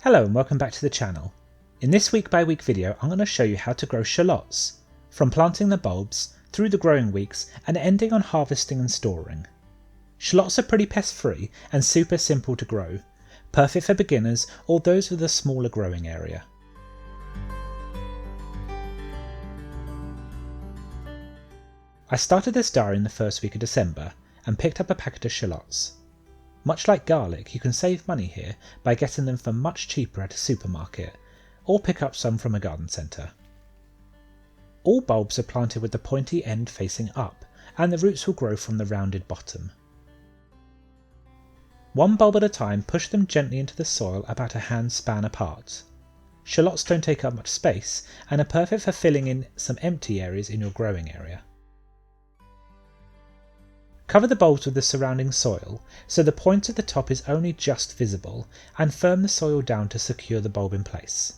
Hello and welcome back to the channel. In this week by week video I'm going to show you how to grow shallots, from planting the bulbs, through the growing weeks and ending on harvesting and storing. Shallots are pretty pest free and super simple to grow, perfect for beginners or those with a smaller growing area. I started this diary in the first week of December and picked up a packet of shallots. Much like garlic, you can save money here by getting them for much cheaper at a supermarket, or pick up some from a garden centre. All bulbs are planted with the pointy end facing up, and the roots will grow from the rounded bottom. One bulb at a time, push them gently into the soil about a hand span apart. Shallots don't take up much space and are perfect for filling in some empty areas in your growing area. Cover the bulbs with the surrounding soil so the point at the top is only just visible, and firm the soil down to secure the bulb in place.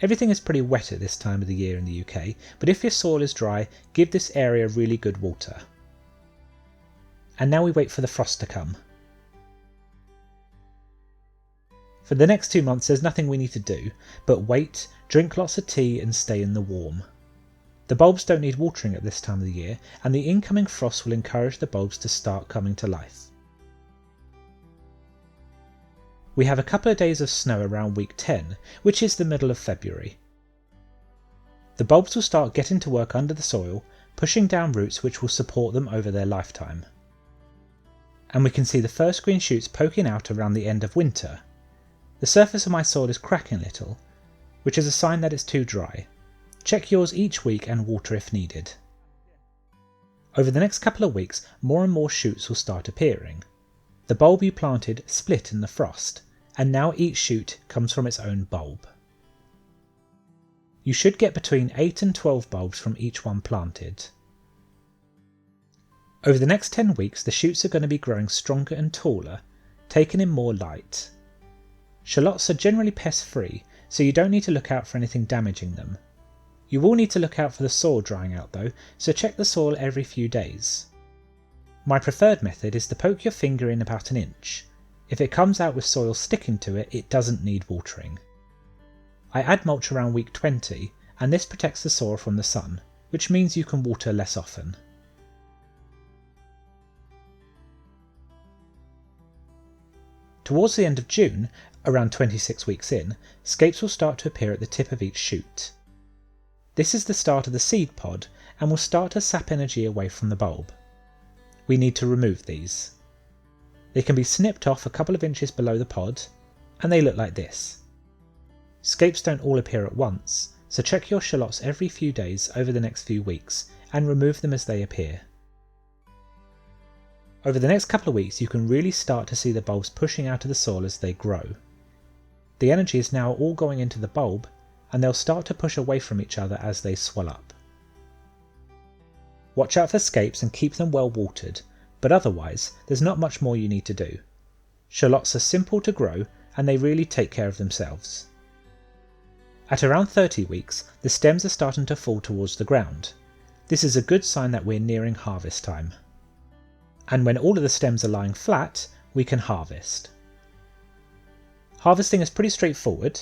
Everything is pretty wet at this time of the year in the UK, but if your soil is dry, give this area really good water. And now we wait for the frost to come. For the next 2 months there's nothing we need to do, but wait, drink lots of tea and stay in the warm. The bulbs don't need watering at this time of the year, and the incoming frost will encourage the bulbs to start coming to life. We have a couple of days of snow around week 10, which is the middle of February. The bulbs will start getting to work under the soil, pushing down roots which will support them over their lifetime. And we can see the first green shoots poking out around the end of winter. The surface of my soil is cracking a little, which is a sign that it's too dry. Check yours each week and water if needed. Over the next couple of weeks, more and more shoots will start appearing. The bulb you planted split in the frost, and now each shoot comes from its own bulb. You should get between 8 and 12 bulbs from each one planted. Over the next 10 weeks the shoots are going to be growing stronger and taller, taking in more light. Shallots are generally pest free, so you don't need to look out for anything damaging them. You will need to look out for the soil drying out though, so check the soil every few days. My preferred method is to poke your finger in about an inch. If it comes out with soil sticking to it, it doesn't need watering. I add mulch around week 20, and this protects the soil from the sun, which means you can water less often. Towards the end of June, around 26 weeks in, scapes will start to appear at the tip of each shoot. This is the start of the seed pod and will start to sap energy away from the bulb. We need to remove these. They can be snipped off a couple of inches below the pod, and they look like this. Scapes don't all appear at once, so check your shallots every few days over the next few weeks and remove them as they appear. Over the next couple of weeks you can really start to see the bulbs pushing out of the soil as they grow. The energy is now all going into the bulb, and they'll start to push away from each other as they swell up. Watch out for scapes and keep them well watered, but otherwise there's not much more you need to do. Shallots are simple to grow and they really take care of themselves. At around 30 weeks, the stems are starting to fall towards the ground. This is a good sign that we're nearing harvest time. And when all of the stems are lying flat, we can harvest. Harvesting is pretty straightforward.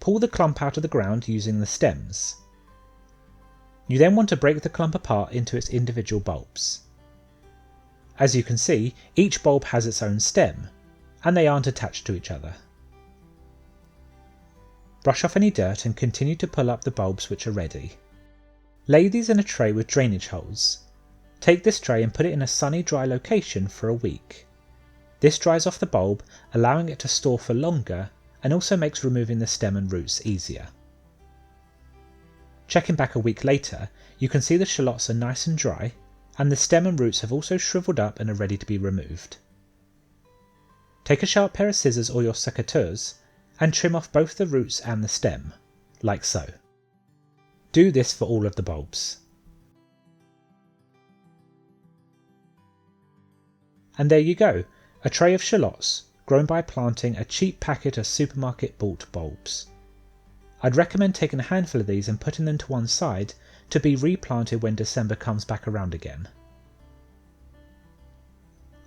Pull the clump out of the ground using the stems. You then want to break the clump apart into its individual bulbs. As you can see, each bulb has its own stem, and they aren't attached to each other. Brush off any dirt and continue to pull up the bulbs which are ready. Lay these in a tray with drainage holes. Take this tray and put it in a sunny, dry location for a week. This dries off the bulb, allowing it to store for longer, and also makes removing the stem and roots easier. Checking back a week later, you can see the shallots are nice and dry, and the stem and roots have also shriveled up and are ready to be removed. Take a sharp pair of scissors or your secateurs and trim off both the roots and the stem, like so. Do this for all of the bulbs. And there you go, a tray of shallots, grown by planting a cheap packet of supermarket bought bulbs. I'd recommend taking a handful of these and putting them to one side to be replanted when December comes back around again.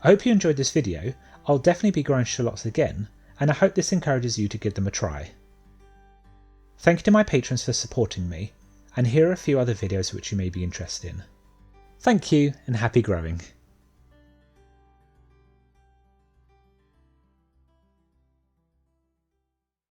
I hope you enjoyed this video. I'll definitely be growing shallots again, and I hope this encourages you to give them a try. Thank you to my patrons for supporting me, and here are a few other videos which you may be interested in. Thank you and happy growing!